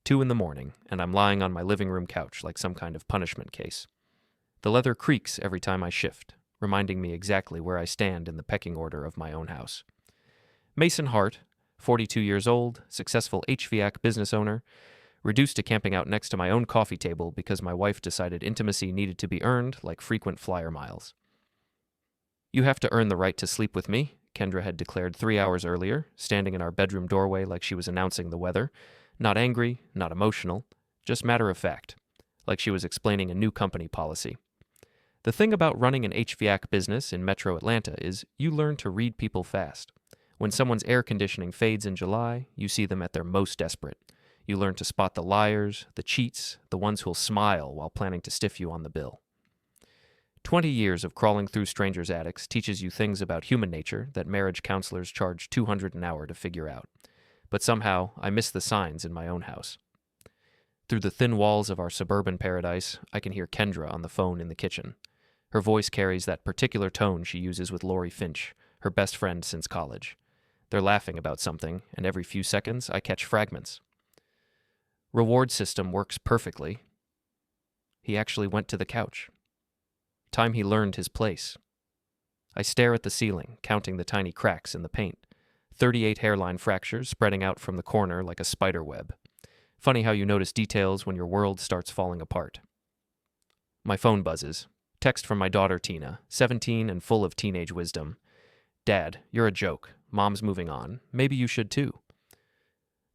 2 in the morning, and I'm lying on my living room couch like some kind of punishment case. The leather creaks every time I shift, reminding me exactly where I stand in the pecking order of my own house. Mason Hart, 42 years old, successful HVAC business owner, reduced to camping out next to my own coffee table because my wife decided intimacy needed to be earned like frequent flyer miles. "You have to earn the right to sleep with me," Kendra had declared 3 hours earlier, standing in our bedroom doorway like she was announcing the weather. Not angry, not emotional, just matter of fact, like she was explaining a new company policy. The thing about running an HVAC business in Metro Atlanta is you learn to read people fast. When someone's air conditioning fades in July, you see them at their most desperate. You learn to spot the liars, the cheats, the ones who'll smile while planning to stiff you on the bill. 20 years of crawling through strangers' attics teaches you things about human nature that marriage counselors charge $200 an hour to figure out. But somehow, I miss the signs in my own house. Through the thin walls of our suburban paradise, I can hear Kendra on the phone in the kitchen. Her voice carries that particular tone she uses with Finch, her best friend since college. They're laughing about something, and every few seconds I catch fragments. Reward system works perfectly. He actually went to the couch. Time he learned his place. I stare at the ceiling, counting the tiny cracks in the paint. 38 hairline fractures spreading out from the corner like a spider web. Funny how you notice details when your world starts falling apart. My phone buzzes. Text from my daughter Tina, 17 and full of teenage wisdom. "Dad, you're a joke. Mom's moving on. Maybe you should too."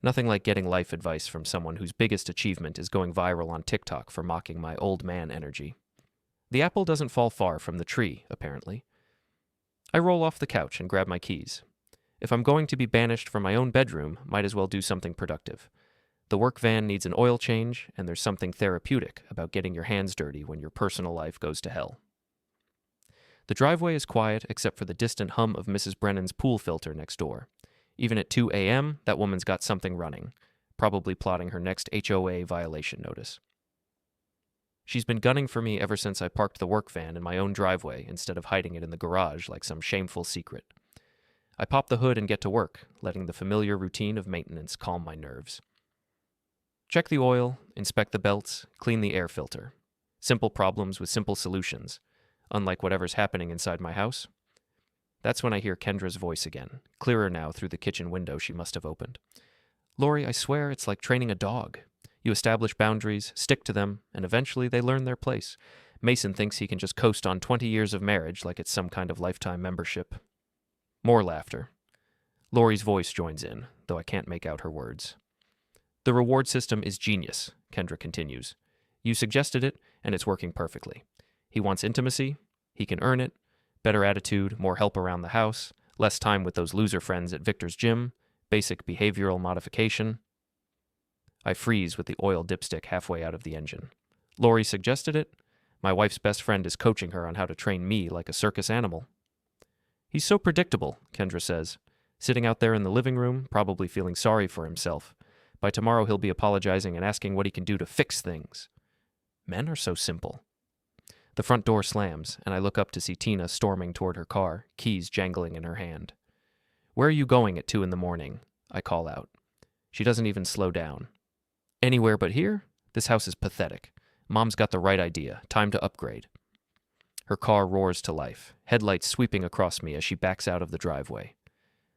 Nothing like getting life advice from someone whose biggest achievement is going viral on TikTok for mocking my old man energy. The apple doesn't fall far from the tree, apparently. I roll off the couch and grab my keys. If I'm going to be banished from my own bedroom, might as well do something productive. The work van needs an oil change, and there's something therapeutic about getting your hands dirty when your personal life goes to hell. The driveway is quiet except for the distant hum of Mrs. Brennan's pool filter next door. Even at 2 a.m., that woman's got something running, probably plotting her next HOA violation notice. She's been gunning for me ever since I parked the work van in my own driveway instead of hiding it in the garage like some shameful secret. I pop the hood and get to work, letting the familiar routine of maintenance calm my nerves. Check the oil, inspect the belts, clean the air filter. Simple problems with simple solutions, unlike whatever's happening inside my house. That's when I hear Kendra's voice again, clearer now through the kitchen window she must have opened. "Lori, I swear it's like training a dog. You establish boundaries, stick to them, and eventually they learn their place. Mason thinks he can just coast on 20 years of marriage like it's some kind of lifetime membership." More laughter. Lori's voice joins in, though I can't make out her words. "The reward system is genius," Kendra continues. "You suggested it, and it's working perfectly. He wants intimacy. He can earn it. Better attitude, more help around the house, less time with those loser friends at Victor's gym, basic behavioral modification." I freeze with the oil dipstick halfway out of the engine. Lori suggested it. My wife's best friend is coaching her on how to train me like a circus animal. "He's so predictable," Kendra says, sitting out there in the living room, probably feeling sorry for himself. By tomorrow he'll be apologizing and asking what he can do to fix things. Men are so simple. The front door slams, and I look up to see Tina storming toward her car, keys jangling in her hand. "Where are you going at 2 in the morning?" I call out. She doesn't even slow down. "Anywhere but here? This house is pathetic. Mom's got the right idea. Time to upgrade." Her car roars to life, headlights sweeping across me as she backs out of the driveway.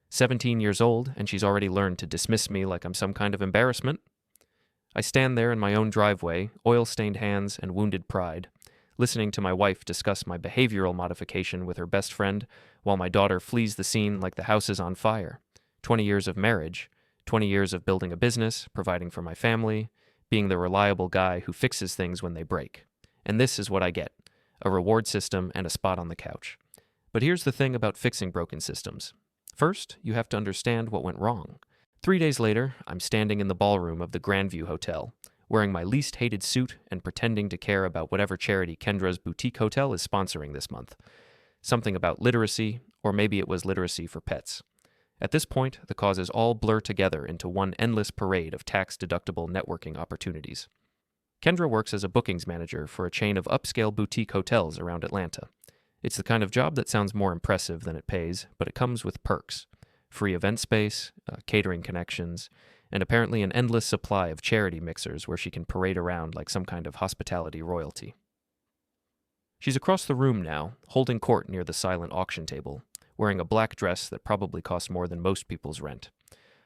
17 years old, and she's already learned to dismiss me like I'm some kind of embarrassment. I stand there in my own driveway, oil-stained hands and wounded pride, listening to my wife discuss my behavioral modification with her best friend while my daughter flees the scene like the house is on fire. 20 years of marriage, 20 years of building a business, providing for my family, being the reliable guy who fixes things when they break. And this is what I get: a reward system and a spot on the couch. But here's the thing about fixing broken systems. First, you have to understand what went wrong. 3 days later, I'm standing in the ballroom of the Grandview Hotel, wearing my least hated suit and pretending to care about whatever charity Kendra's boutique hotel is sponsoring this month. Something about literacy, or maybe it was literacy for pets. At this point, the causes all blur together into one endless parade of tax-deductible networking opportunities. Kendra works as a bookings manager for a chain of upscale boutique hotels around Atlanta. It's the kind of job that sounds more impressive than it pays, but it comes with perks: free event space, catering connections, and apparently an endless supply of charity mixers where she can parade around like some kind of hospitality royalty. She's across the room now, holding court near the silent auction table, wearing a black dress that probably costs more than most people's rent.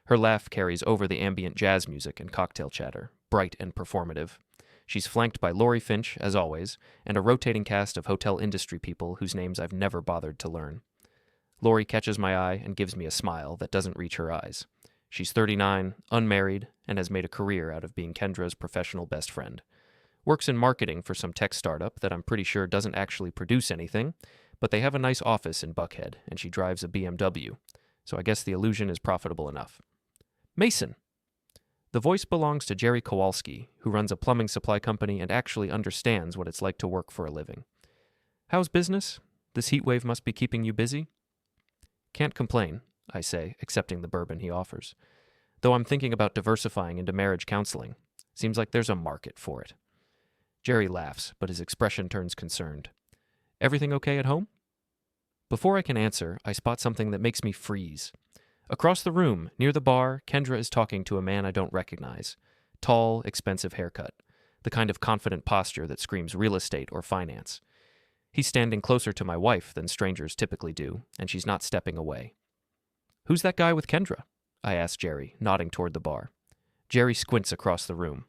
Her laugh carries over the ambient jazz music and cocktail chatter, bright and performative. She's flanked by Lori Finch, as always, and a rotating cast of hotel industry people whose names I've never bothered to learn. Lori catches my eye and gives me a smile that doesn't reach her eyes. She's 39, unmarried, and has made a career out of being Kendra's professional best friend. Works in marketing for some tech startup that I'm pretty sure doesn't actually produce anything, but they have a nice office in Buckhead, and she drives a BMW, so I guess the illusion is profitable enough. Mason! The voice belongs to Jerry Kowalski, who runs a plumbing supply company and actually understands what it's like to work for a living. How's business? This heat wave must be keeping you busy? Can't complain, I say, accepting the bourbon he offers. Though I'm thinking about diversifying into marriage counseling. Seems like there's a market for it. Jerry laughs, but his expression turns concerned. Everything okay at home? Before I can answer, I spot something that makes me freeze. Across the room, near the bar, Kendra is talking to a man I don't recognize. Tall, expensive haircut. The kind of confident posture that screams real estate or finance. He's standing closer to my wife than strangers typically do, and she's not stepping away. Who's that guy with Kendra? I ask Jerry, nodding toward the bar. Jerry squints across the room.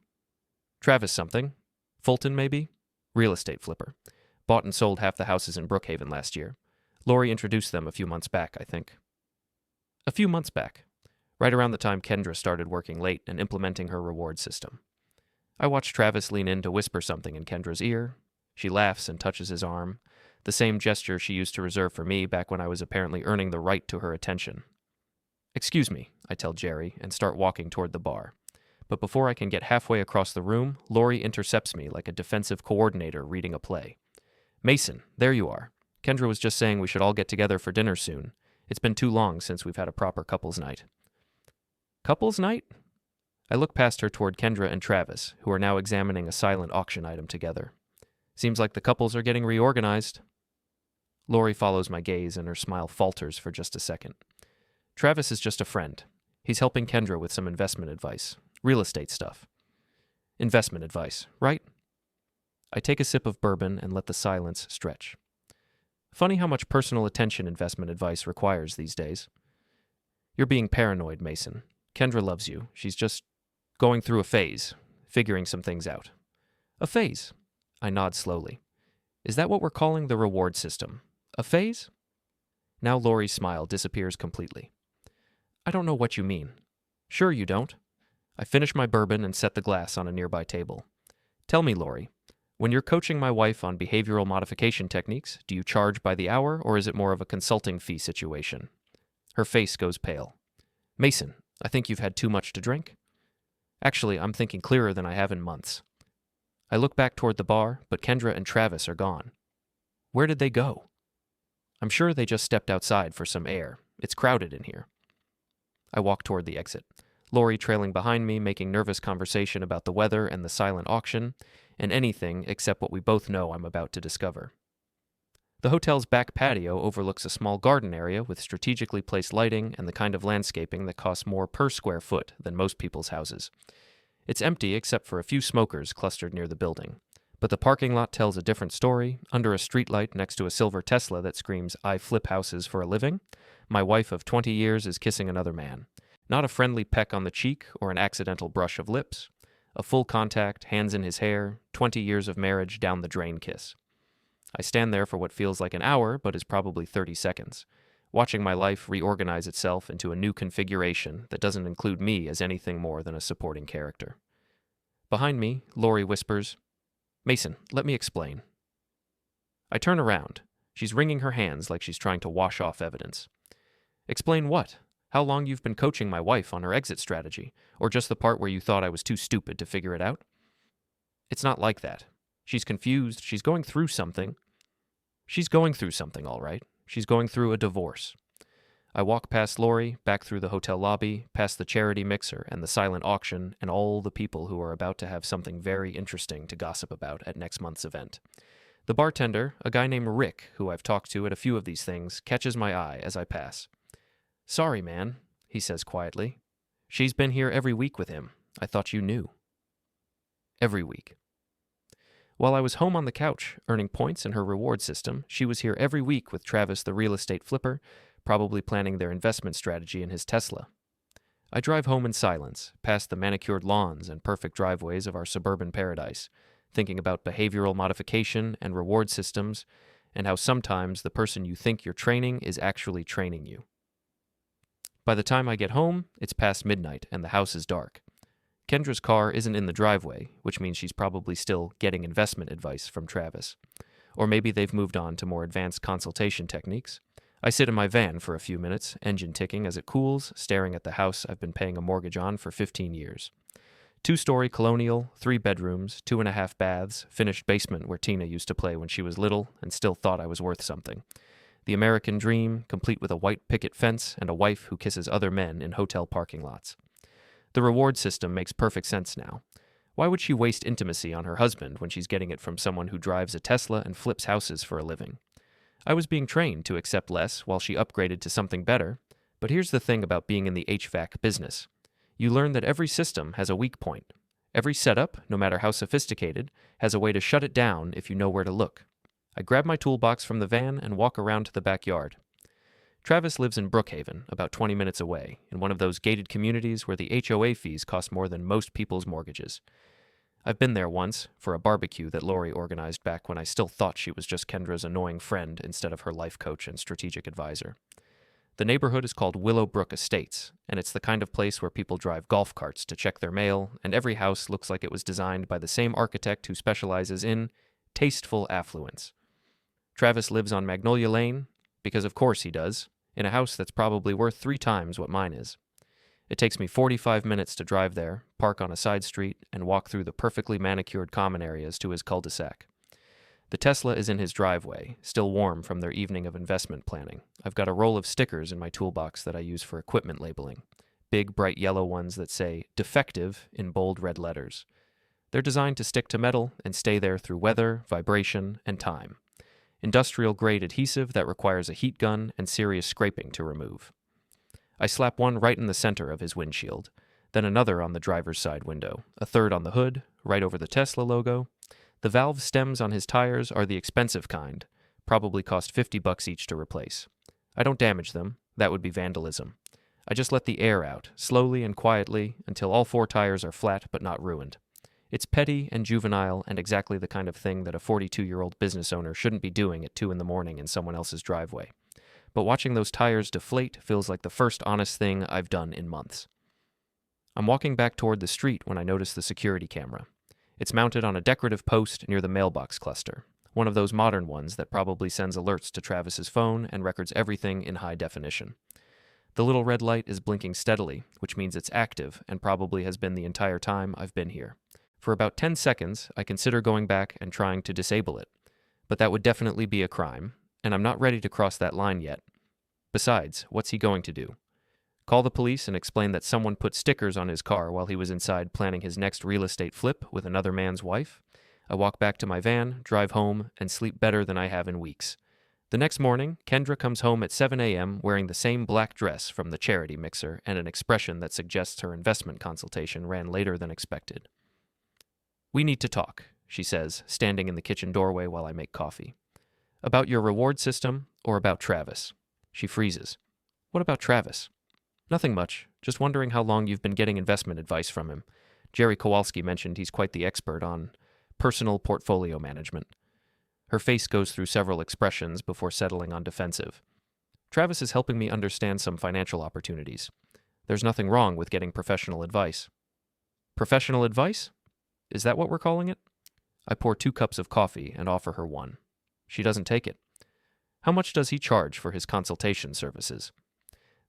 Travis something. Fulton, maybe? Real estate flipper. Bought and sold half the houses in Brookhaven last year. Lori introduced them a few months back, I think. A few months back. Right around the time Kendra started working late and implementing her reward system. I watch Travis lean in to whisper something in Kendra's ear. She laughs and touches his arm, the same gesture she used to reserve for me back when I was apparently earning the right to her attention. Excuse me, I tell Jerry, and start walking toward the bar. But before I can get halfway across the room, Lori intercepts me like a defensive coordinator reading a play. Mason, there you are. Kendra was just saying we should all get together for dinner soon. It's been too long since we've had a proper couples night. Couples night? I look past her toward Kendra and Travis, who are now examining a silent auction item together. Seems like the couples are getting reorganized. Lori follows my gaze and her smile falters for just a second. Travis is just a friend. He's helping Kendra with some investment advice. Real estate stuff. Investment advice, right? I take a sip of bourbon and let the silence stretch. Funny how much personal attention investment advice requires these days. You're being paranoid, Mason. Kendra loves you. She's just going through a phase, figuring some things out. A phase? I nod slowly. Is that what we're calling the reward system? A phase? Now Lori's smile disappears completely. I don't know what you mean. Sure you don't. I finish my bourbon and set the glass on a nearby table. Tell me, Lori, when you're coaching my wife on behavioral modification techniques, do you charge by the hour or is it more of a consulting fee situation? Her face goes pale. Mason, I think you've had too much to drink. Actually, I'm thinking clearer than I have in months. I look back toward the bar, but Kendra and Travis are gone. Where did they go? I'm sure they just stepped outside for some air. It's crowded in here. I walk toward the exit. Lori trailing behind me, making nervous conversation about the weather and the silent auction, and anything except what we both know I'm about to discover. The hotel's back patio overlooks a small garden area with strategically placed lighting and the kind of landscaping that costs more per square foot than most people's houses. It's empty except for a few smokers clustered near the building, but the parking lot tells a different story. Under a streetlight next to a silver Tesla that screams, "I flip houses for a living," my wife of 20 years is kissing another man. Not a friendly peck on the cheek or an accidental brush of lips. A full contact, hands in his hair, 20 years of marriage down the drain kiss. I stand there for what feels like an hour, but is probably 30 seconds, watching my life reorganize itself into a new configuration that doesn't include me as anything more than a supporting character. Behind me, Lori whispers, Mason, let me explain. I turn around. She's wringing her hands like she's trying to wash off evidence. Explain what? How long you've been coaching my wife on her exit strategy, or just the part where you thought I was too stupid to figure it out? It's not like that. She's confused. She's going through something. She's going through something, all right. She's going through a divorce. I walk past Lori, back through the hotel lobby, past the charity mixer and the silent auction, and all the people who are about to have something very interesting to gossip about at next month's event. The bartender, a guy named Rick, who I've talked to at a few of these things, catches my eye as I pass. Sorry, man, he says quietly. She's been here every week with him. I thought you knew. Every week. While I was home on the couch, earning points in her reward system, she was here every week with Travis the real estate flipper, probably planning their investment strategy in his Tesla. I drive home in silence, past the manicured lawns and perfect driveways of our suburban paradise, thinking about behavioral modification and reward systems, and how sometimes the person you think you're training is actually training you. By the time I get home, it's past midnight and the house is dark. Kendra's car isn't in the driveway, which means she's probably still getting investment advice from Travis. Or maybe they've moved on to more advanced consultation techniques. I sit in my van for a few minutes, engine ticking as it cools, staring at the house I've been paying a mortgage on for 15 years. 2-story colonial, 3 bedrooms, 2.5 baths, finished basement where Tina used to play when she was little and still thought I was worth something. The American dream, complete with a white picket fence and a wife who kisses other men in hotel parking lots. The reward system makes perfect sense now. Why would she waste intimacy on her husband when she's getting it from someone who drives a Tesla and flips houses for a living? I was being trained to accept less while she upgraded to something better, but here's the thing about being in the HVAC business. You learn that every system has a weak point. Every setup, no matter how sophisticated, has a way to shut it down if you know where to look. I grab my toolbox from the van and walk around to the backyard. Travis lives in Brookhaven, about 20 minutes away, in one of those gated communities where the HOA fees cost more than most people's mortgages. I've been there once, for a barbecue that Lori organized back when I still thought she was just Kendra's annoying friend instead of her life coach and strategic advisor. The neighborhood is called Willowbrook Estates, and it's the kind of place where people drive golf carts to check their mail, and every house looks like it was designed by the same architect who specializes in tasteful affluence. Travis lives on Magnolia Lane, because of course he does, in a house that's probably worth 3 times what mine is. It takes me 45 minutes to drive there, park on a side street, and walk through the perfectly manicured common areas to his cul-de-sac. The Tesla is in his driveway, still warm from their evening of investment planning. I've got a roll of stickers in my toolbox that I use for equipment labeling. Big, bright yellow ones that say, defective, in bold red letters. They're designed to stick to metal and stay there through weather, vibration, and time. Industrial-grade adhesive that requires a heat gun and serious scraping to remove. I slap one right in the center of his windshield, then another on the driver's side window, a third on the hood, right over the Tesla logo. The valve stems on his tires are the expensive kind, probably cost $50 each to replace. I don't damage them, that would be vandalism. I just let the air out, slowly and quietly, until all 4 tires are flat but not ruined. It's petty and juvenile and exactly the kind of thing that a 42-year-old business owner shouldn't be doing at 2 a.m. in someone else's driveway. But watching those tires deflate feels like the first honest thing I've done in months. I'm walking back toward the street when I notice the security camera. It's mounted on a decorative post near the mailbox cluster, one of those modern ones that probably sends alerts to Travis's phone and records everything in high definition. The little red light is blinking steadily, which means it's active and probably has been the entire time I've been here. For about 10 seconds, I consider going back and trying to disable it, but that would definitely be a crime, and I'm not ready to cross that line yet. Besides, what's he going to do? Call the police and explain that someone put stickers on his car while he was inside planning his next real estate flip with another man's wife? I walk back to my van, drive home, and sleep better than I have in weeks. The next morning, Kendra comes home at 7 a.m. wearing the same black dress from the charity mixer and an expression that suggests her investment consultation ran later than expected. "We need to talk," she says, standing in the kitchen doorway while I make coffee. "About your reward system or about Travis?" She freezes. "What about Travis?" "Nothing much. Just wondering how long you've been getting investment advice from him. Jerry Kowalski mentioned he's quite the expert on personal portfolio management." Her face goes through several expressions before settling on defensive. "Travis is helping me understand some financial opportunities. There's nothing wrong with getting professional advice." "Professional advice? Is that what we're calling it?" I pour 2 cups of coffee and offer her one. She doesn't take it. "How much does he charge for his consultation services?"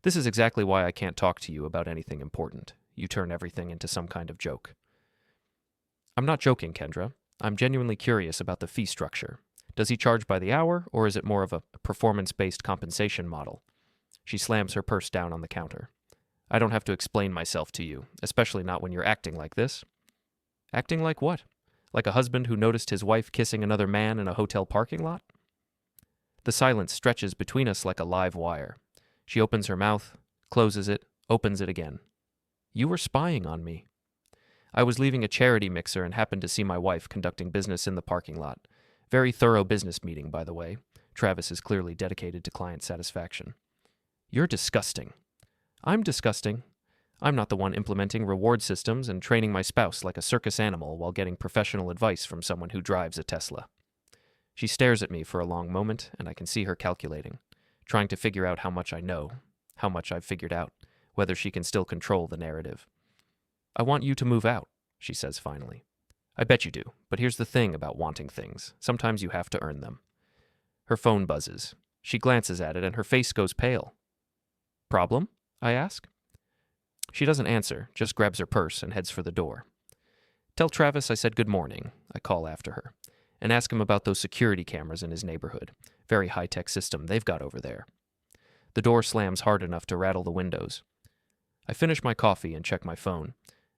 This is exactly why I can't talk to you about anything important. You turn everything into some kind of joke. "I'm not joking, Kendra. I'm genuinely curious about the fee structure. Does he charge by the hour, or is it more of a performance-based compensation model?" She slams her purse down on the counter. "I don't have to explain myself to you, especially not when you're acting like this." "Acting like what? Like a husband who noticed his wife kissing another man in a hotel parking lot?" The silence stretches between us like a live wire. She opens her mouth, closes it, opens it again. You were spying on me. I was leaving a charity mixer and happened to see my wife conducting business in the parking lot. Very thorough business meeting, by the way. Travis is clearly dedicated to client satisfaction. You're disgusting. I'm disgusting. I'm not the one implementing reward systems and training my spouse like a circus animal while getting professional advice from someone who drives a Tesla. She stares at me for a long moment, and I can see her calculating, trying to figure out how much I know, how much I've figured out, whether she can still control the narrative. I want you to move out, she says finally. I bet you do, but here's the thing about wanting things. Sometimes you have to earn them. Her phone buzzes. She glances at it and her face goes pale. Problem? I ask. She doesn't answer, just grabs her purse and heads for the door. Tell Travis I said good morning, I call after her, and ask him about those security cameras in his neighborhood. Very high-tech system they've got over there. The door slams hard enough to rattle the windows. I finish my coffee and check my phone.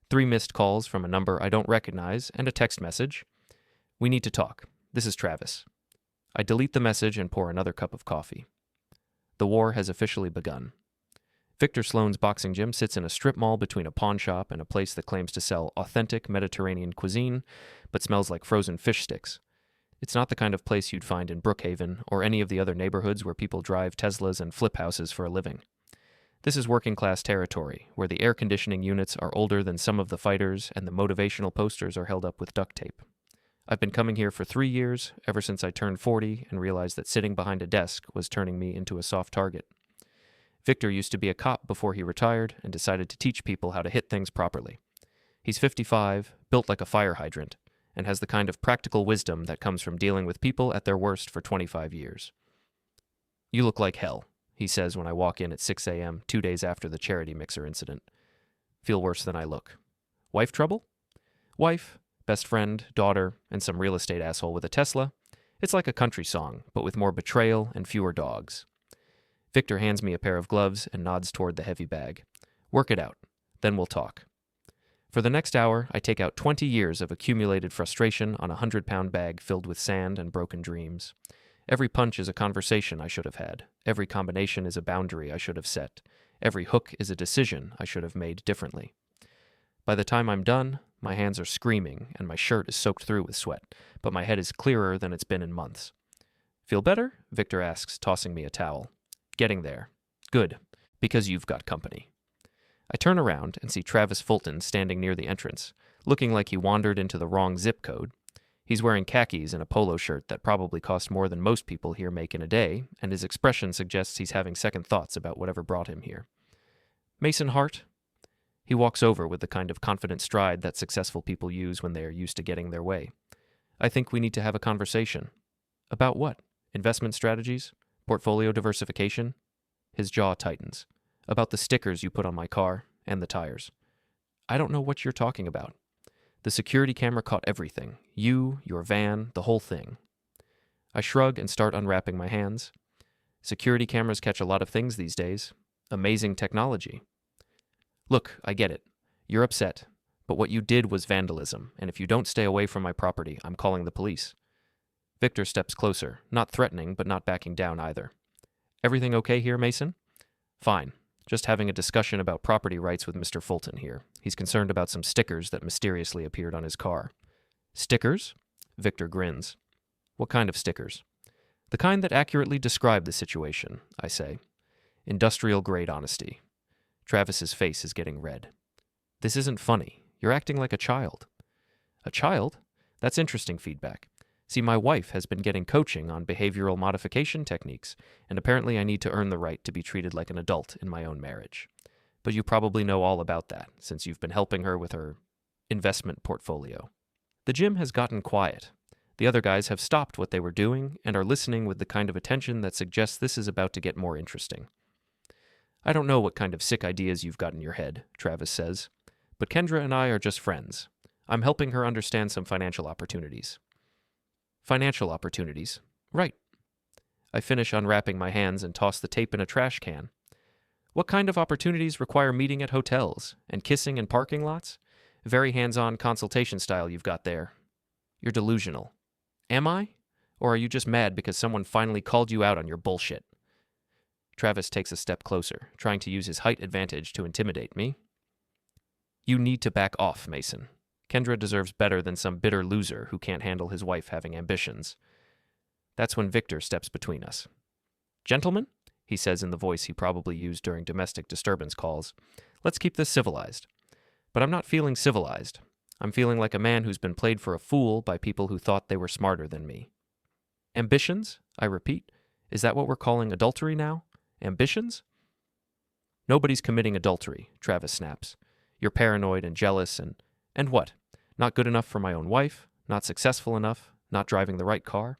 3 missed calls from a number I don't recognize and a text message. We need to talk. This is Travis. I delete the message and pour another cup of coffee. The war has officially begun. Victor Sloan's boxing gym sits in a strip mall between a pawn shop and a place that claims to sell authentic Mediterranean cuisine, but smells like frozen fish sticks. It's not the kind of place you'd find in Brookhaven or any of the other neighborhoods where people drive Teslas and flip houses for a living. This is working-class territory, where the air conditioning units are older than some of the fighters and the motivational posters are held up with duct tape. I've been coming here for 3 years, ever since I turned 40 and realized that sitting behind a desk was turning me into a soft target. Victor used to be a cop before he retired and decided to teach people how to hit things properly. He's 55, built like a fire hydrant, and has the kind of practical wisdom that comes from dealing with people at their worst for 25 years. You look like hell, he says when I walk in at 6 a.m., 2 days after the charity mixer incident. Feel worse than I look. Wife trouble? Wife, best friend, daughter, and some real estate asshole with a Tesla. It's like a country song, but with more betrayal and fewer dogs. Victor hands me a pair of gloves and nods toward the heavy bag. Work it out. Then we'll talk. For the next hour, I take out 20 years of accumulated frustration on a 100-pound bag filled with sand and broken dreams. Every punch is a conversation I should have had. Every combination is a boundary I should have set. Every hook is a decision I should have made differently. By the time I'm done, my hands are screaming and my shirt is soaked through with sweat, but my head is clearer than it's been in months. Feel better? Victor asks, tossing me a towel. Getting there. Good, because you've got company. I turn around and see Travis Fulton standing near the entrance, looking like he wandered into the wrong zip code. He's wearing khakis and a polo shirt that probably cost more than most people here make in a day, and his expression suggests he's having second thoughts about whatever brought him here. Mason Hart? He walks over with the kind of confident stride that successful people use when they are used to getting their way. I think we need to have a conversation. About what? Investment strategies? Portfolio diversification? His jaw tightens. About the stickers you put on my car and the tires. I don't know what you're talking about. The security camera caught everything. You, your van, the whole thing. I shrug and start unwrapping my hands. Security cameras catch a lot of things these days. Amazing technology. Look, I get it. You're upset. But what you did was vandalism, and if you don't stay away from my property, I'm calling the police. Victor steps closer, not threatening, but not backing down either. Everything okay here, Mason? Fine. Just having a discussion about property rights with Mr. Fulton here. He's concerned about some stickers that mysteriously appeared on his car. Stickers? Victor grins. What kind of stickers? The kind that accurately describe the situation, I say. Industrial-grade honesty. Travis's face is getting red. This isn't funny. You're acting like a child. A child? That's interesting feedback. See, my wife has been getting coaching on behavioral modification techniques, and apparently I need to earn the right to be treated like an adult in my own marriage. But you probably know all about that, since you've been helping her with her investment portfolio. The gym has gotten quiet. The other guys have stopped what they were doing and are listening with the kind of attention that suggests this is about to get more interesting. I don't know what kind of sick ideas you've got in your head, Travis says, but Kendra and I are just friends. I'm helping her understand some financial opportunities. Financial opportunities. Right. I finish unwrapping my hands and toss the tape in a trash can. What kind of opportunities require meeting at hotels and kissing in parking lots? Very hands-on consultation style you've got there. You're delusional. Am I? Or are you just mad because someone finally called you out on your bullshit? Travis takes a step closer, trying to use his height advantage to intimidate me. You need to back off, Mason. Kendra deserves better than some bitter loser who can't handle his wife having ambitions. That's when Victor steps between us. Gentlemen, he says in the voice he probably used during domestic disturbance calls, let's keep this civilized. But I'm not feeling civilized. I'm feeling like a man who's been played for a fool by people who thought they were smarter than me. Ambitions? I repeat. Is that what we're calling adultery now? Ambitions? Nobody's committing adultery, Travis snaps. You're paranoid and jealous and what? Not good enough for my own wife? Not successful enough? Not driving the right car?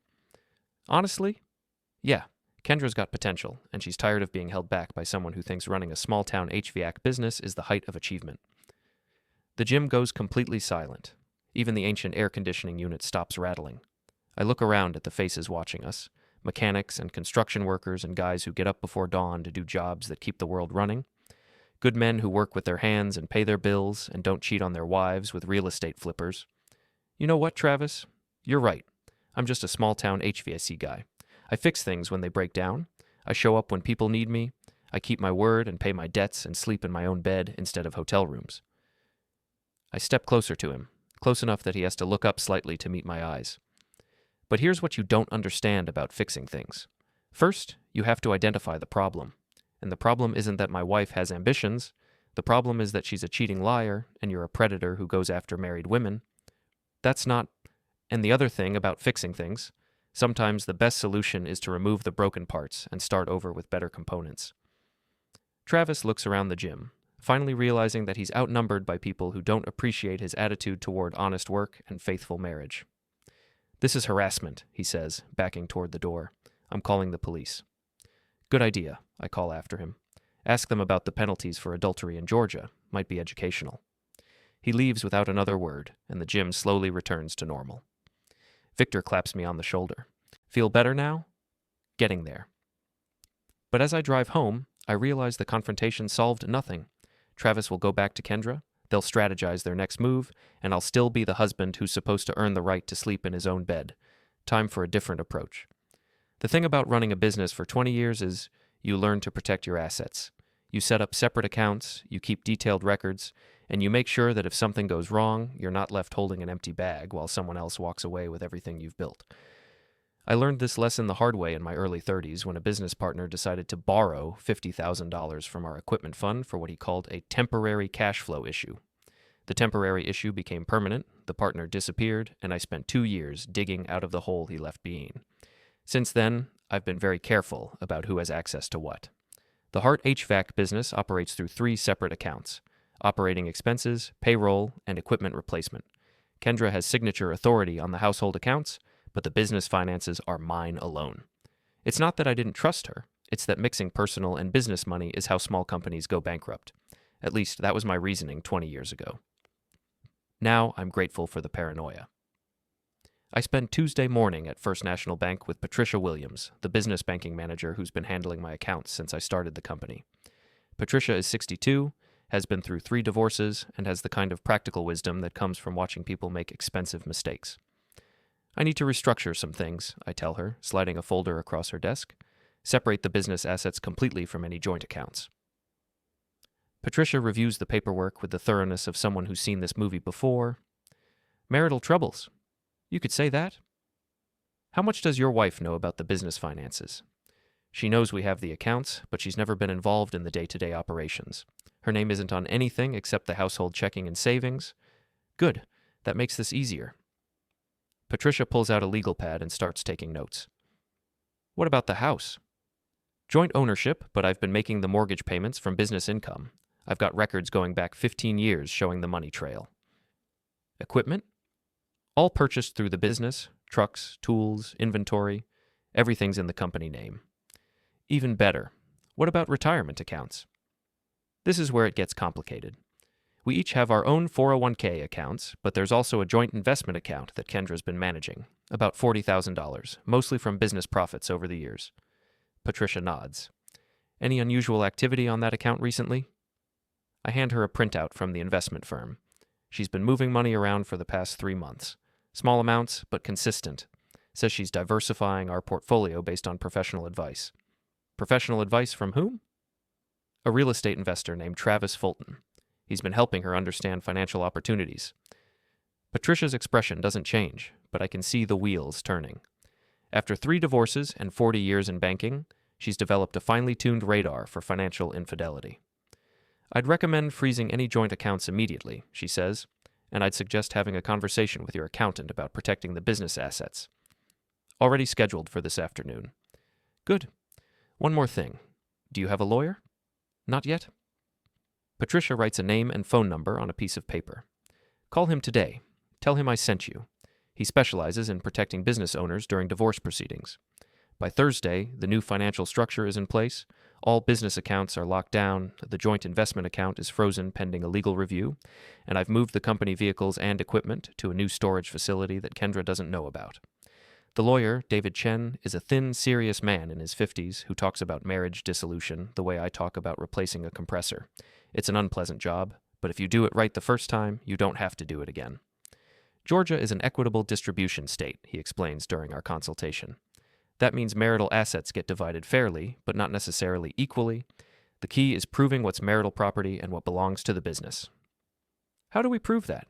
Honestly? Yeah, Kendra's got potential, and she's tired of being held back by someone who thinks running a small-town HVAC business is the height of achievement. The gym goes completely silent. Even the ancient air conditioning unit stops rattling. I look around at the faces watching us, mechanics and construction workers and guys who get up before dawn to do jobs that keep the world running. Good men who work with their hands and pay their bills and don't cheat on their wives with real estate flippers. You know what, Travis? You're right. I'm just a small-town HVAC guy. I fix things when they break down. I show up when people need me. I keep my word and pay my debts and sleep in my own bed instead of hotel rooms. I step closer to him, close enough that he has to look up slightly to meet my eyes. But here's what you don't understand about fixing things. First, you have to identify the problem. And the problem isn't that my wife has ambitions. The problem is that she's a cheating liar and you're a predator who goes after married women. That's not... And the other thing about fixing things, sometimes the best solution is to remove the broken parts and start over with better components. Travis looks around the gym, finally realizing that he's outnumbered by people who don't appreciate his attitude toward honest work and faithful marriage. This is harassment, he says, backing toward the door. I'm calling the police. Good idea, I call after him. Ask them about the penalties for adultery in Georgia. Might be educational. He leaves without another word, and the gym slowly returns to normal. Victor claps me on the shoulder. Feel better now? Getting there. But as I drive home, I realize the confrontation solved nothing. Travis will go back to Kendra, they'll strategize their next move, and I'll still be the husband who's supposed to earn the right to sleep in his own bed. Time for a different approach. The thing about running a business for 20 years is you learn to protect your assets. You set up separate accounts, you keep detailed records, and you make sure that if something goes wrong, you're not left holding an empty bag while someone else walks away with everything you've built. I learned this lesson the hard way in my early 30s when a business partner decided to borrow $50,000 from our equipment fund for what he called a temporary cash flow issue. The temporary issue became permanent, the partner disappeared, and I spent 2 years digging out of the hole he left being. Since then, I've been very careful about who has access to what. The Hart HVAC business operates through 3 separate accounts: operating expenses, payroll, and equipment replacement. Kendra has signature authority on the household accounts, but the business finances are mine alone. It's not that I didn't trust her, it's that mixing personal and business money is how small companies go bankrupt. At least that was my reasoning 20 years ago. Now I'm grateful for the paranoia. I spend Tuesday morning at First National Bank with Patricia Williams, the business banking manager who's been handling my accounts since I started the company. Patricia is 62, has been through 3 divorces, and has the kind of practical wisdom that comes from watching people make expensive mistakes. I need to restructure some things, I tell her, sliding a folder across her desk. Separate the business assets completely from any joint accounts. Patricia reviews the paperwork with the thoroughness of someone who's seen this movie before. Marital troubles. You could say that. How much does your wife know about the business finances? She knows we have the accounts, but she's never been involved in the day-to-day operations. Her name isn't on anything except the household checking and savings. Good. That makes this easier. Patricia pulls out a legal pad and starts taking notes. What about the house? Joint ownership, but I've been making the mortgage payments from business income. I've got records going back 15 years showing the money trail. Equipment? All purchased through the business, trucks, tools, inventory. Everything's in the company name. Even better, what about retirement accounts? This is where it gets complicated. We each have our own 401k accounts, but there's also a joint investment account that Kendra's been managing, about $40,000, mostly from business profits over the years. Patricia nods. Any unusual activity on that account recently? I hand her a printout from the investment firm. She's been moving money around for the past 3 months. Small amounts, but consistent. Says she's diversifying our portfolio based on professional advice. Professional advice from whom? A real estate investor named Travis Fulton. He's been helping her understand financial opportunities. Patricia's expression doesn't change, but I can see the wheels turning. After 3 divorces and 40 years in banking, she's developed a finely tuned radar for financial infidelity. I'd recommend freezing any joint accounts immediately, she says, and I'd suggest having a conversation with your accountant about protecting the business assets. Already scheduled for this afternoon. Good. One more thing. Do you have a lawyer? Not yet? Patricia writes a name and phone number on a piece of paper. Call him today. Tell him I sent you. He specializes in protecting business owners during divorce proceedings. By Thursday, the new financial structure is in place. All business accounts are locked down, the joint investment account is frozen pending a legal review, and I've moved the company vehicles and equipment to a new storage facility that Kendra doesn't know about. The lawyer, David Chen, is a thin, serious man in his 50s who talks about marriage dissolution the way I talk about replacing a compressor. It's an unpleasant job, but if you do it right the first time, you don't have to do it again. Georgia is an equitable distribution state, he explains during our consultation. That means marital assets get divided fairly, but not necessarily equally. The key is proving what's marital property and what belongs to the business. How do we prove that?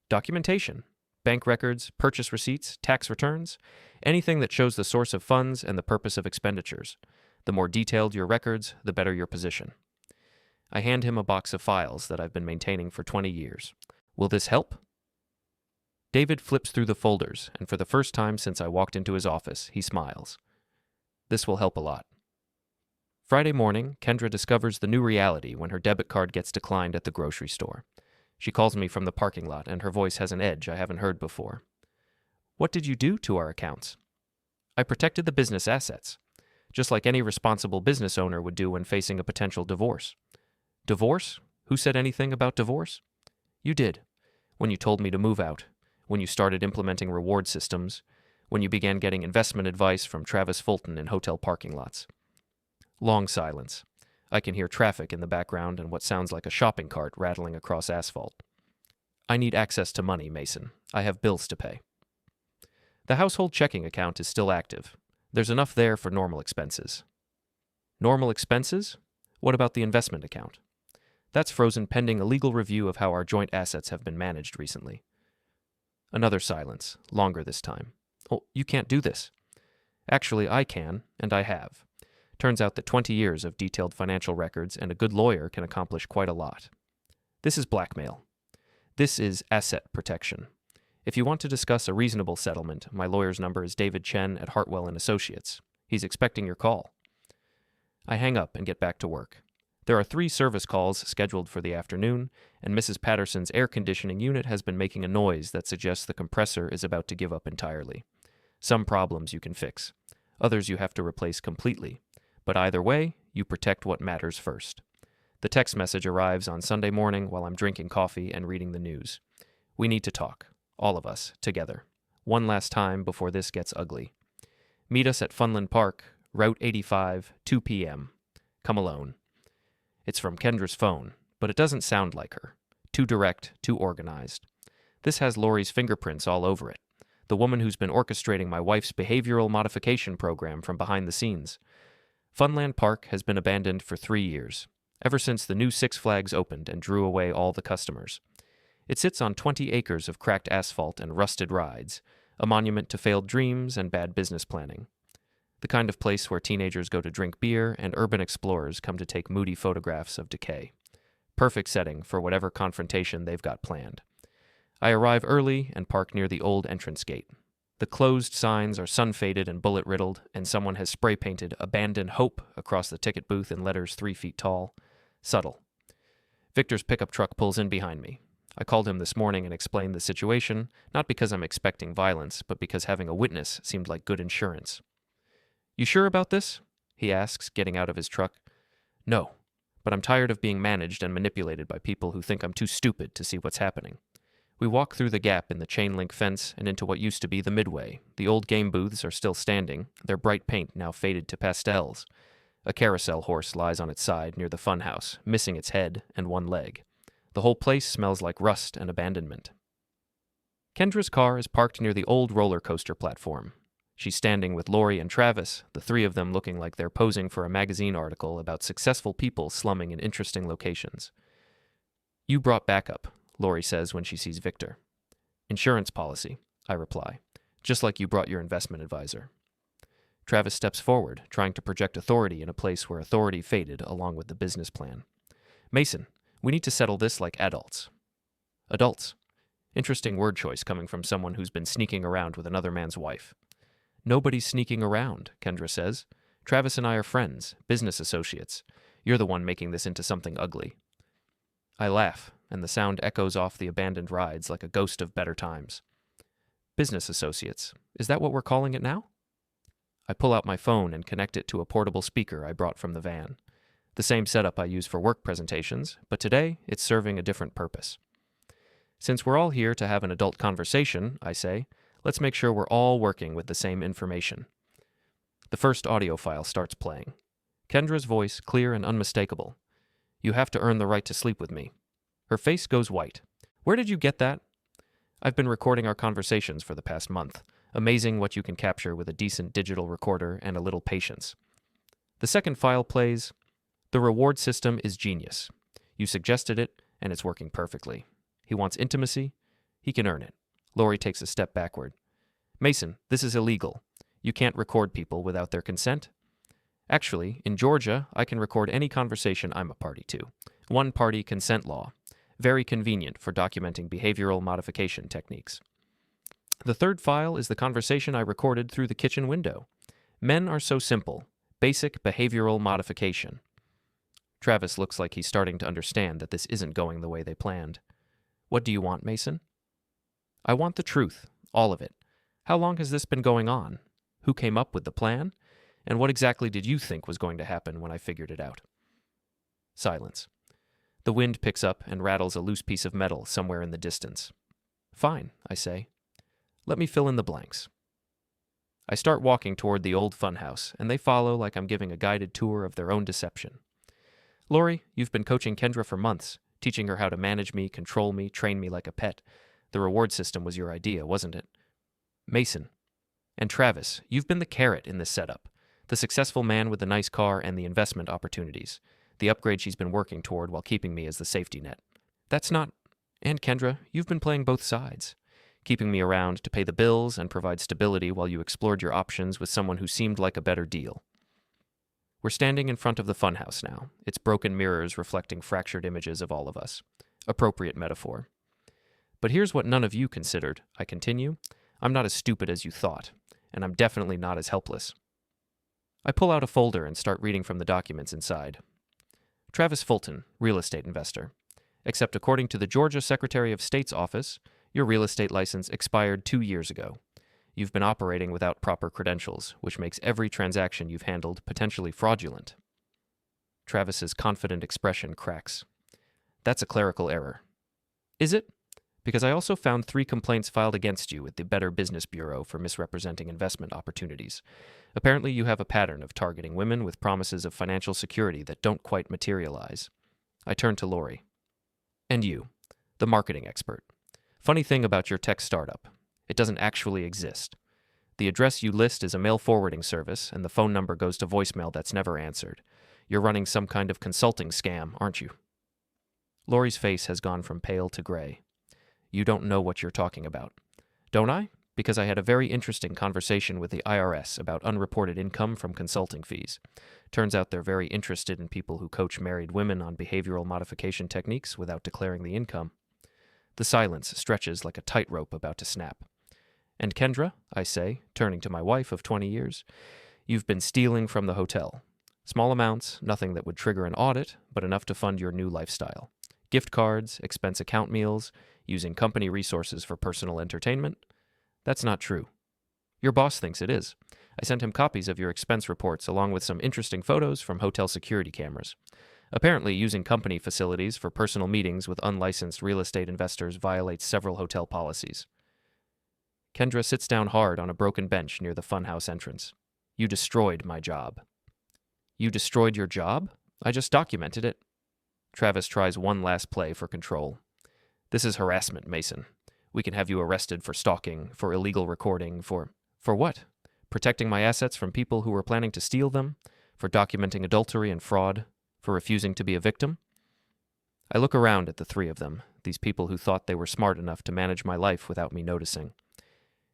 Documentation. Bank records, purchase receipts, tax returns, anything that shows the source of funds and the purpose of expenditures. The more detailed your records, the better your position. I hand him a box of files that I've been maintaining for 20 years. Will this help? David flips through the folders, and for the first time since I walked into his office, he smiles. This will help a lot. Friday morning, Kendra discovers the new reality when her debit card gets declined at the grocery store. She calls me from the parking lot, and her voice has an edge I haven't heard before. What did you do to our accounts? I protected the business assets, just like any responsible business owner would do when facing a potential divorce. Divorce? Who said anything about divorce? You did, when you told me to move out. When you started implementing reward systems, when you began getting investment advice from Travis Fulton in hotel parking lots. Long silence. I can hear traffic in the background and what sounds like a shopping cart rattling across asphalt. I need access to money, Mason. I have bills to pay. The household checking account is still active. There's enough there for normal expenses. Normal expenses? What about the investment account? That's frozen pending a legal review of how our joint assets have been managed recently. Another silence, longer this time. Oh, you can't do this. Actually, I can, and I have. Turns out that 20 years of detailed financial records and a good lawyer can accomplish quite a lot. This is blackmail. This is asset protection. If you want to discuss a reasonable settlement, my lawyer's number is David Chen at Hartwell & Associates. He's expecting your call. I hang up and get back to work. There are 3 service calls scheduled for the afternoon, and Mrs. Patterson's air conditioning unit has been making a noise that suggests the compressor is about to give up entirely. Some problems you can fix. Others you have to replace completely. But either way, you protect what matters first. The text message arrives on Sunday morning while I'm drinking coffee and reading the news. We need to talk, all of us, together. One last time before this gets ugly. Meet us at Funland Park, Route 85, 2 p.m. Come alone. It's from Kendra's phone, but it doesn't sound like her. Too direct, too organized. This has Lori's fingerprints all over it. The woman who's been orchestrating my wife's behavioral modification program from behind the scenes. Funland Park has been abandoned for 3 years, ever since the new Six Flags opened and drew away all the customers. It sits on 20 acres of cracked asphalt and rusted rides, a monument to failed dreams and bad business planning. The kind of place where teenagers go to drink beer and urban explorers come to take moody photographs of decay. Perfect setting for whatever confrontation they've got planned. I arrive early and park near the old entrance gate. The closed signs are sun-faded and bullet-riddled, and someone has spray-painted "Abandon Hope" across the ticket booth in letters 3 feet tall. Subtle. Victor's pickup truck pulls in behind me. I called him this morning and explained the situation, not because I'm expecting violence, but because having a witness seemed like good insurance. You sure about this? He asks, getting out of his truck. No, but I'm tired of being managed and manipulated by people who think I'm too stupid to see what's happening. We walk through the gap in the chain-link fence and into what used to be the midway. The old game booths are still standing, their bright paint now faded to pastels. A carousel horse lies on its side near the funhouse, missing its head and one leg. The whole place smells like rust and abandonment. Kendra's car is parked near the old roller coaster platform. She's standing with Lori and Travis, the 3 of them looking like they're posing for a magazine article about successful people slumming in interesting locations. You brought backup, Lori says when she sees Victor. Insurance policy, I reply, just like you brought your investment advisor. Travis steps forward, trying to project authority in a place where authority faded along with the business plan. Mason, we need to settle this like adults. Adults. Interesting word choice coming from someone who's been sneaking around with another man's wife. Nobody's sneaking around, Kendra says. Travis and I are friends, business associates. You're the one making this into something ugly. I laugh, and the sound echoes off the abandoned rides like a ghost of better times. Business associates. Is that what we're calling it now? I pull out my phone and connect it to a portable speaker I brought from the van. The same setup I use for work presentations, but today it's serving a different purpose. Since we're all here to have an adult conversation, I say, let's make sure we're all working with the same information. The first audio file starts playing. Kendra's voice, clear and unmistakable. You have to earn the right to sleep with me. Her face goes white. Where did you get that? I've been recording our conversations for the past month. Amazing what you can capture with a decent digital recorder and a little patience. The second file plays. The reward system is genius. You suggested it, and it's working perfectly. He wants intimacy. He can earn it. Lori takes a step backward. Mason, this is illegal. You can't record people without their consent. Actually, in Georgia, I can record any conversation I'm a party to. One-party consent law. Very convenient for documenting behavioral modification techniques. The third file is the conversation I recorded through the kitchen window. Men are so simple. Basic behavioral modification. Travis looks like he's starting to understand that this isn't going the way they planned. What do you want, Mason? I want the truth, all of it. How long has this been going on? Who came up with the plan? And what exactly did you think was going to happen when I figured it out? Silence. The wind picks up and rattles a loose piece of metal somewhere in the distance. Fine, I say. Let me fill in the blanks. I start walking toward the old funhouse, and they follow like I'm giving a guided tour of their own deception. Lori, you've been coaching Kendra for months, teaching her how to manage me, control me, train me like a pet. The reward system was your idea, wasn't it? Mason. And Travis, you've been the carrot in this setup. The successful man with the nice car and the investment opportunities. The upgrade she's been working toward while keeping me as the safety net. That's not... And Kendra, you've been playing both sides. Keeping me around to pay the bills and provide stability while you explored your options with someone who seemed like a better deal. We're standing in front of the funhouse now, its broken mirrors reflecting fractured images of all of us. Appropriate metaphor. But here's what none of you considered, I continue. I'm not as stupid as you thought, and I'm definitely not as helpless. I pull out a folder and start reading from the documents inside. Travis Fulton, real estate investor. Except according to the Georgia Secretary of State's office, your real estate license expired 2 years ago. You've been operating without proper credentials, which makes every transaction you've handled potentially fraudulent. Travis's confident expression cracks. That's a clerical error. Is it? Because I also found 3 complaints filed against you with the Better Business Bureau for misrepresenting investment opportunities. Apparently you have a pattern of targeting women with promises of financial security that don't quite materialize. I turn to Lori. And you, the marketing expert. Funny thing about your tech startup. It doesn't actually exist. The address you list is a mail forwarding service, and the phone number goes to voicemail that's never answered. You're running some kind of consulting scam, aren't you? Lori's face has gone from pale to gray. You don't know what you're talking about. Don't I? Because I had a very interesting conversation with the IRS about unreported income from consulting fees. Turns out they're very interested in people who coach married women on behavioral modification techniques without declaring the income. The silence stretches like a tightrope about to snap. And Kendra, I say, turning to my wife of 20 years, you've been stealing from the hotel. Small amounts, nothing that would trigger an audit, but enough to fund your new lifestyle. Gift cards, expense account meals, using company resources for personal entertainment. That's not true. Your boss thinks it is. I sent him copies of your expense reports along with some interesting photos from hotel security cameras. Apparently, using company facilities for personal meetings with unlicensed real estate investors violates several hotel policies. Kendra sits down hard on a broken bench near the funhouse entrance. You destroyed my job. You destroyed your job? I just documented it. Travis tries one last play for control. This is harassment, Mason. We can have you arrested for stalking, for illegal recording, for what? Protecting my assets from people who were planning to steal them? For documenting adultery and fraud? For refusing to be a victim? I look around at the three of them, these people who thought they were smart enough to manage my life without me noticing.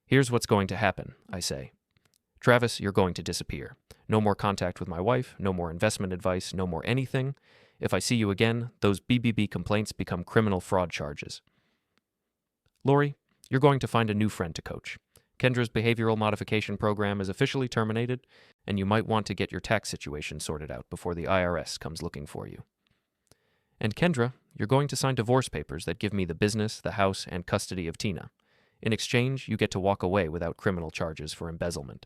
Here's what's going to happen, I say. Travis, you're going to disappear. No more contact with my wife, no more investment advice, no more anything. If I see you again, those BBB complaints become criminal fraud charges. Lori, you're going to find a new friend to coach. Kendra's behavioral modification program is officially terminated, and you might want to get your tax situation sorted out before the IRS comes looking for you. And Kendra, you're going to sign divorce papers that give me the business, the house, and custody of Tina. In exchange, you get to walk away without criminal charges for embezzlement.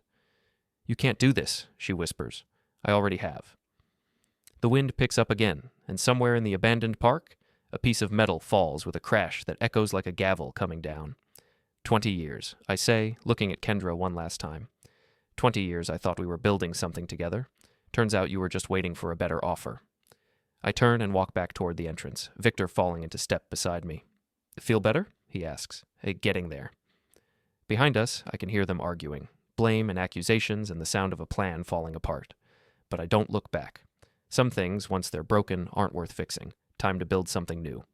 You can't do this, she whispers. I already have. The wind picks up again, and somewhere in the abandoned park, a piece of metal falls with a crash that echoes like a gavel coming down. 20 years, I say, looking at Kendra one last time. 20 years I thought we were building something together. Turns out you were just waiting for a better offer. I turn and walk back toward the entrance, Victor falling into step beside me. Feel better? He asks. Hey, getting there. Behind us, I can hear them arguing, blame and accusations and the sound of a plan falling apart. But I don't look back. Some things, once they're broken, aren't worth fixing. Time to build something new.